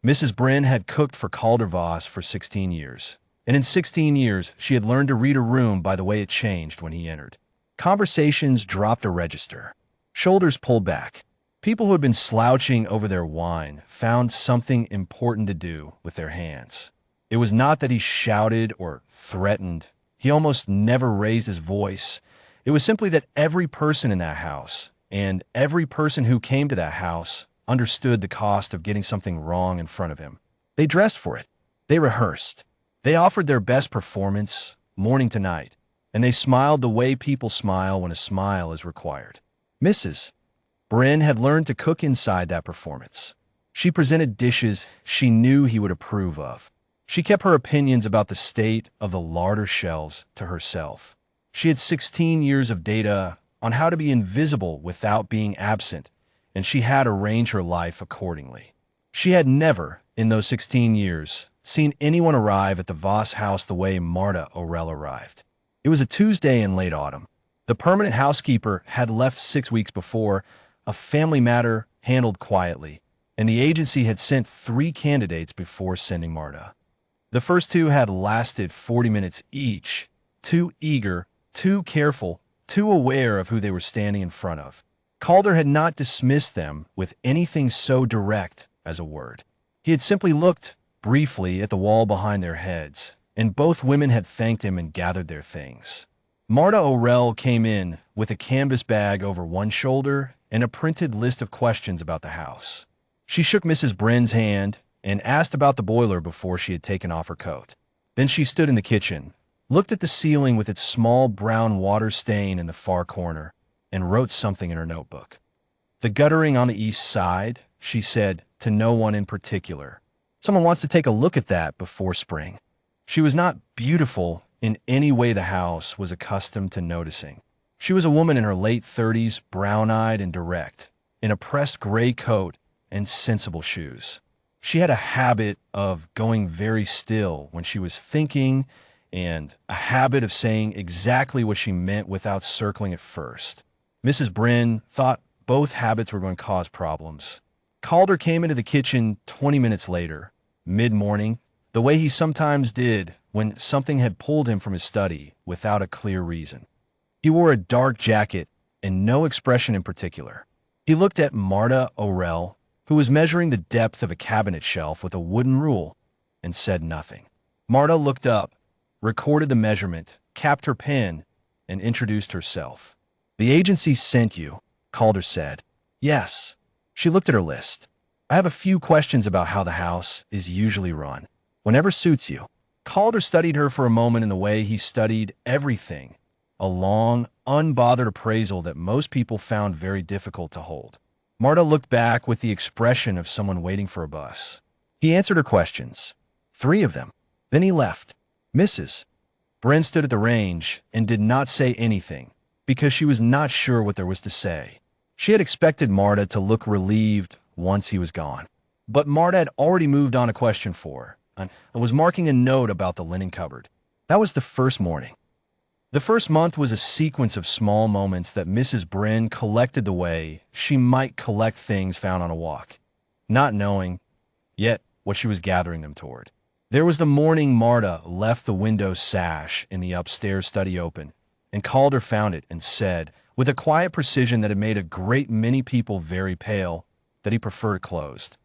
Mrs. Bryn had cooked for Calder Voss for 16 years, and in 16 years she had learned to read a room by the way it changed when he entered. Conversations dropped a register. Shoulders pulled back. People who had been slouching over their wine found something important to do with their hands. It was not that he shouted or threatened. He almost never raised his voice. It was simply that every person in that house, and every person who came to that house, understood the cost of getting something wrong in front of him. They dressed for it. They rehearsed. They offered their best performance, morning to night, and they smiled the way people smile when a smile is required. Mrs. Bryn had learned to cook inside that performance. She presented dishes she knew he would approve of. She kept her opinions about the state of the larder shelves to herself. She had 16 years of data on how to be invisible without being absent, and she had arranged her life accordingly. She had never, in those 16 years, seen anyone arrive at the Voss house the way Marta O'Rell arrived. It was a Tuesday in late autumn. The permanent housekeeper had left 6 weeks before, a family matter handled quietly, and the agency had sent 3 candidates before sending Marta. The first 2 had lasted 40 minutes each, too eager, too careful, too aware of who they were standing in front of. Calder had not dismissed them with anything so direct as a word. He had simply looked briefly at the wall behind their heads, and both women had thanked him and gathered their things. Marta O'Rell came in with a canvas bag over one shoulder and a printed list of questions about the house. She shook Mrs. Bryn's hand and asked about the boiler before she had taken off her coat. Then she stood in the kitchen, looked at the ceiling with its small brown water stain in the far corner, and wrote something in her notebook. The guttering on the east side, she said, to no one in particular. Someone wants to take a look at that before spring. She was not beautiful in any way the house was accustomed to noticing. She was a woman in her late 30s, brown-eyed and direct, in a pressed gray coat and sensible shoes. She had a habit of going very still when she was thinking, and a habit of saying exactly what she meant without circling it first. Mrs. Bryn thought both habits were going to cause problems. Calder came into the kitchen 20 minutes later, mid-morning, the way he sometimes did when something had pulled him from his study without a clear reason. He wore a dark jacket and no expression in particular. He looked at Marta O'Rell, who was measuring the depth of a cabinet shelf with a wooden rule, and said nothing. Marta looked up, recorded the measurement, capped her pen, and introduced herself. "The agency sent you," Calder said. "Yes." She looked at her list. "I have a few questions about how the house is usually run. Whenever suits you." Calder studied her for a moment in the way he studied everything, a long, unbothered appraisal that most people found very difficult to hold. Marta looked back with the expression of someone waiting for a bus. He answered her questions, 3 of them. Then he left. Mrs. Bryn stood at the range and did not say anything because she was not sure what there was to say. She had expected Marta to look relieved once he was gone. But Marta had already moved on to question 4 and was marking a note about the linen cupboard. That was the first morning. The first month was a sequence of small moments that Mrs. Bryn collected the way she might collect things found on a walk, not knowing yet what she was gathering them toward. There was the morning Marta left the window sash in the upstairs study open, and Calder found it and said, with a quiet precision that had made a great many people very pale, that he preferred closed.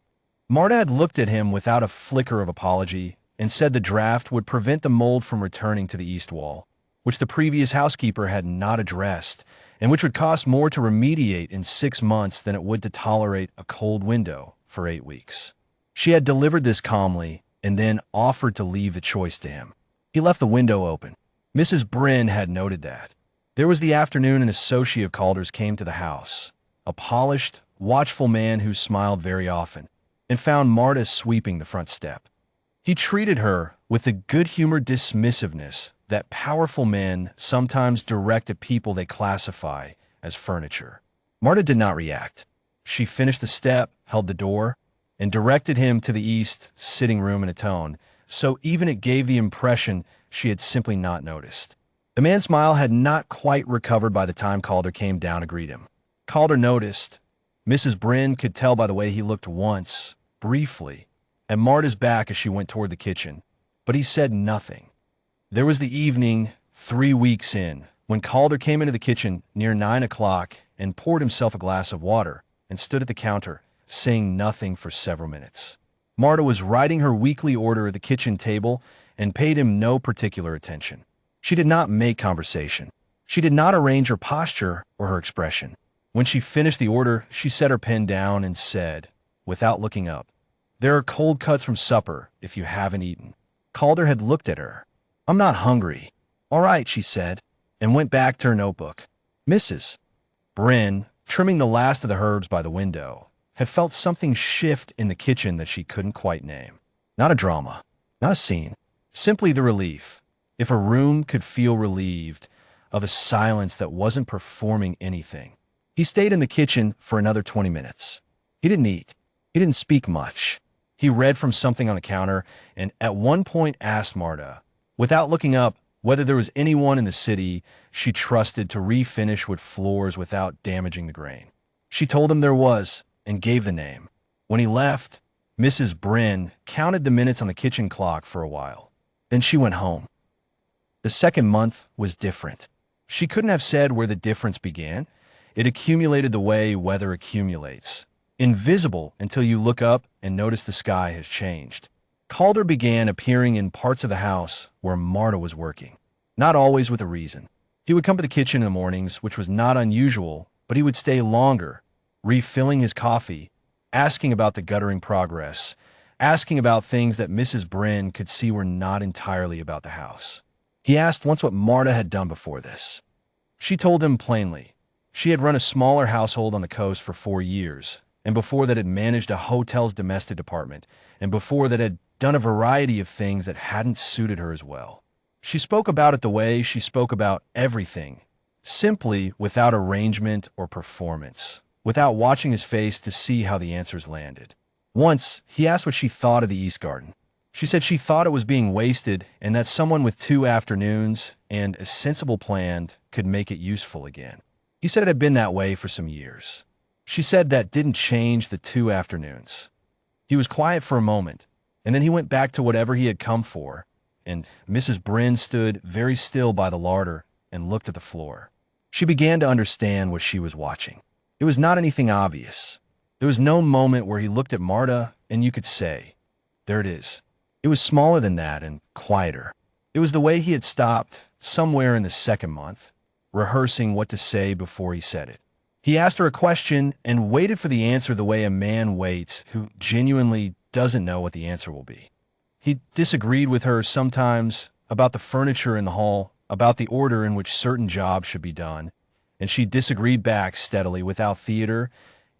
Marta had looked at him without a flicker of apology and said the draft would prevent the mold from returning to the east wall, which the previous housekeeper had not addressed, and which would cost more to remediate in 6 months than it would to tolerate a cold window for 8 weeks. She had delivered this calmly and then offered to leave the choice to him. He left the window open. Mrs. Bryn had noted that. There was the afternoon an associate of Calder's came to the house, a polished, watchful man who smiled very often, and found Marta sweeping the front step. He treated her with the good-humored dismissiveness that powerful men sometimes direct at people they classify as furniture. Marta did not react. She finished the step, held the door, and directed him to the east sitting room in a tone, so even it gave the impression she had simply not noticed. The man's smile had not quite recovered by the time Calder came down to greet him. Calder noticed. Mrs. Bryn could tell by the way he looked once, briefly, at Marta's back as she went toward the kitchen, but he said nothing. There was the evening, 3 weeks in, when Calder came into the kitchen near 9 o'clock and poured himself a glass of water and stood at the counter, saying nothing for several minutes. Marta was writing her weekly order at the kitchen table and paid him no particular attention. She did not make conversation. She did not arrange her posture or her expression. When she finished the order, she set her pen down and said, without looking up, "There are cold cuts from supper if you haven't eaten." Calder had looked at her. "I'm not hungry." "All right," she said, and went back to her notebook. Mrs. Bryn, trimming the last of the herbs by the window, had felt something shift in the kitchen that she couldn't quite name. Not a drama, not a scene, simply the relief. If a room could feel relieved of a silence that wasn't performing anything. He stayed in the kitchen for another 20 minutes. He didn't eat. He didn't speak much. He read from something on the counter and at one point asked Marta, without looking up, whether there was anyone in the city she trusted to refinish wood floors without damaging the grain. She told him there was and gave the name. When he left, Mrs. Bryn counted the minutes on the kitchen clock for a while. Then she went home. The second month was different. She couldn't have said where the difference began. It accumulated the way weather accumulates. Invisible until you look up and notice the sky has changed. Calder began appearing in parts of the house where Marta was working. Not always with a reason. He would come to the kitchen in the mornings, which was not unusual, but he would stay longer, refilling his coffee, asking about the guttering progress, asking about things that Mrs. Bryn could see were not entirely about the house. He asked once what Marta had done before this. She told him plainly. She had run a smaller household on the coast for 4 years, and before that had managed a hotel's domestic department, and before that had done a variety of things that hadn't suited her as well. She spoke about it the way she spoke about everything, simply without arrangement or performance, without watching his face to see how the answers landed. Once, he asked what she thought of the East Garden. She said she thought it was being wasted and that someone with 2 afternoons and a sensible plan could make it useful again. He said it had been that way for some years. She said that didn't change the 2 afternoons. He was quiet for a moment, and then he went back to whatever he had come for, and Mrs. Bryn stood very still by the larder and looked at the floor. She began to understand what she was watching. It was not anything obvious. There was no moment where he looked at Marta and you could say, "There it is." It was smaller than that and quieter. It was the way he had stopped somewhere in the second month, rehearsing what to say before he said it. He asked her a question and waited for the answer the way a man waits who genuinely doesn't know what the answer will be. He disagreed with her sometimes about the furniture in the hall, about the order in which certain jobs should be done, and she disagreed back steadily without theater,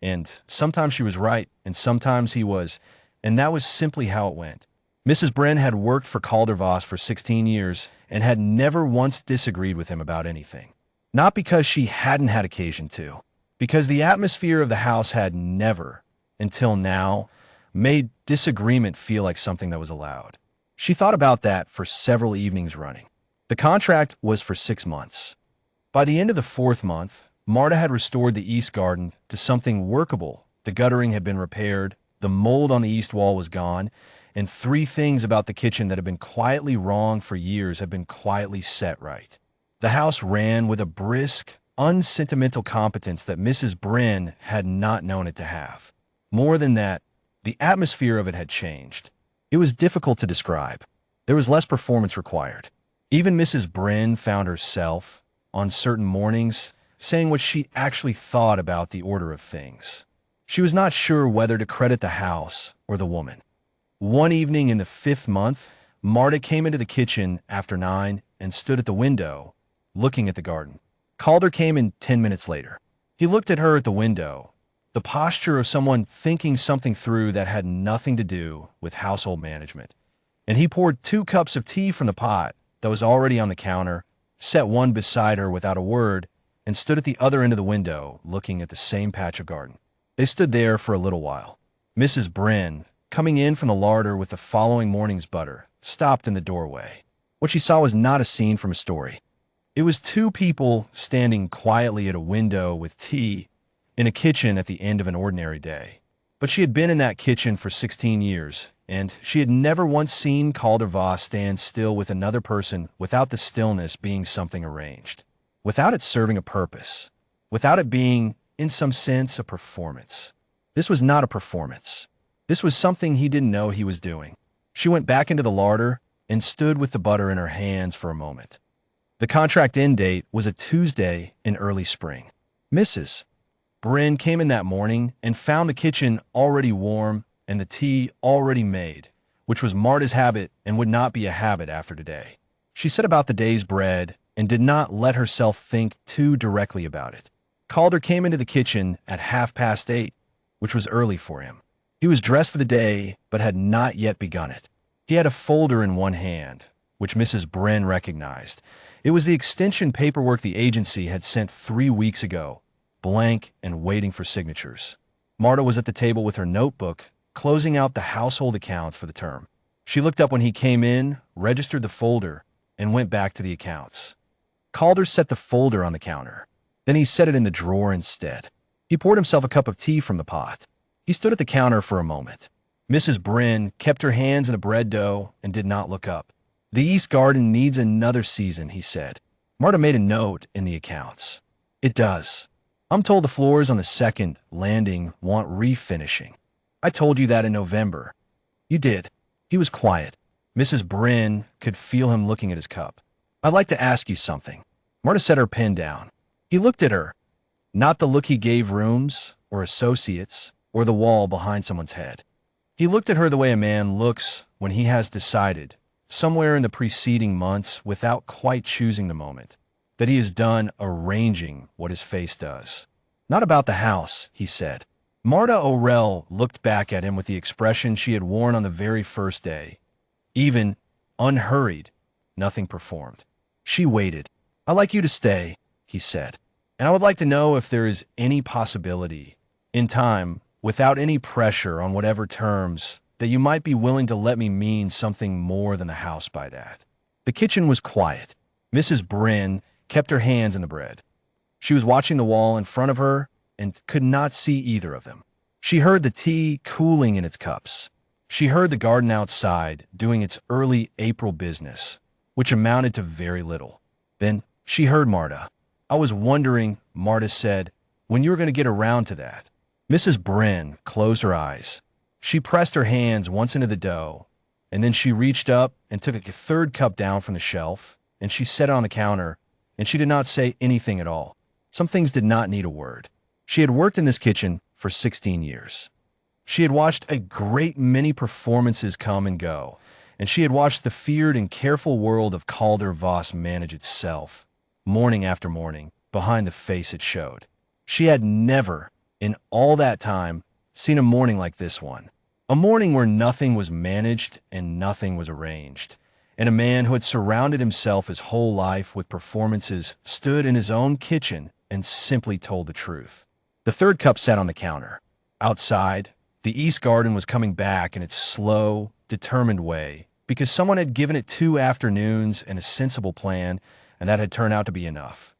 and sometimes she was right, and sometimes he was, and that was simply how it went. Mrs. Bryn had worked for Caldervoss for 16 years and had never once disagreed with him about anything. Not because she hadn't had occasion to, because the atmosphere of the house had never, until now, made disagreement feel like something that was allowed. She thought about that for several evenings running. The contract was for 6 months. By the end of the 4th month, Marta had restored the East Garden to something workable. The guttering had been repaired, the mold on the east wall was gone, and 3 things about the kitchen that had been quietly wrong for years had been quietly set right. The house ran with a brisk, unsentimental competence that Mrs. Bryn had not known it to have. More than that, the atmosphere of it had changed. It was difficult to describe. There was less performance required. Even Mrs. Bryn found herself, on certain mornings, saying what she actually thought about the order of things. She was not sure whether to credit the house or the woman. One evening in the 5th month, Marta came into the kitchen after 9 and stood at the window, looking at the garden. Calder came in 10 minutes later. He looked at her at the window, the posture of someone thinking something through that had nothing to do with household management. And he poured 2 cups of tea from the pot that was already on the counter, set one beside her without a word, and stood at the other end of the window, looking at the same patch of garden. They stood there for a little while. Mrs. Bryn, coming in from the larder with the following morning's butter, stopped in the doorway. What she saw was not a scene from a story. It was 2 people standing quietly at a window with tea in a kitchen at the end of an ordinary day. But she had been in that kitchen for 16 years, and she had never once seen Calder Voss stand still with another person without the stillness being something arranged, without it serving a purpose, without it being, in some sense, a performance. This was not a performance. This was something he didn't know he was doing. She went back into the larder and stood with the butter in her hands for a moment. The contract end date was a Tuesday in early spring. Mrs. Bryn came in that morning and found the kitchen already warm and the tea already made, which was Marta's habit and would not be a habit after today. She set about the day's bread and did not let herself think too directly about it. Calder came into the kitchen at 8:30, which was early for him. He was dressed for the day, but had not yet begun it. He had a folder in one hand, which Mrs. Bryn recognized. It was the extension paperwork the agency had sent 3 weeks ago, blank and waiting for signatures. Marta was at the table with her notebook, closing out the household accounts for the term. She looked up when he came in, registered the folder, and went back to the accounts. Calder set the folder on the counter. Then he set it in the drawer instead. He poured himself a cup of tea from the pot. He stood at the counter for a moment. Mrs. Bryn kept her hands in the bread dough and did not look up. The East Garden needs another season, he said. Marta made a note in the accounts. It does. I'm told the floors on the second landing want refinishing. I told you that in November. You did. He was quiet. Mrs. Bryn could feel him looking at his cup. I'd like to ask you something. Marta set her pen down. He looked at her. Not the look he gave rooms, or associates, or the wall behind someone's head. He looked at her the way a man looks when he has decided, somewhere in the preceding months without quite choosing the moment, that he is done arranging what his face does. Not about the house, he said. Marta O'Rell looked back at him with the expression she had worn on the very first day. Even, unhurried, nothing performed. She waited. I'd like you to stay, he said. And I would like to know if there is any possibility, in time, without any pressure on whatever terms, that you might be willing to let me mean something more than the house by that. The kitchen was quiet. Mrs. Bryn kept her hands in the bread. She was watching the wall in front of her and could not see either of them. She heard the tea cooling in its cups. She heard the garden outside doing its early April business, which amounted to very little. Then she heard Marta. I was wondering, Marta said, when you were going to get around to that. Mrs. Bryn closed her eyes. She pressed her hands once into the dough, and then she reached up and took a third cup down from the shelf, and she set it on the counter, and she did not say anything at all. Some things did not need a word. She had worked in this kitchen for 16 years. She had watched a great many performances come and go, and she had watched the feared and careful world of Calder Voss manage itself, morning after morning, behind the face it showed. She had never, in all that time, seen a morning like this one. A morning where nothing was managed and nothing was arranged, and a man who had surrounded himself his whole life with performances stood in his own kitchen and simply told the truth. The third cup sat on the counter. Outside, the East Garden was coming back in its slow, determined way, because someone had given it 2 afternoons and a sensible plan, and that had turned out to be enough.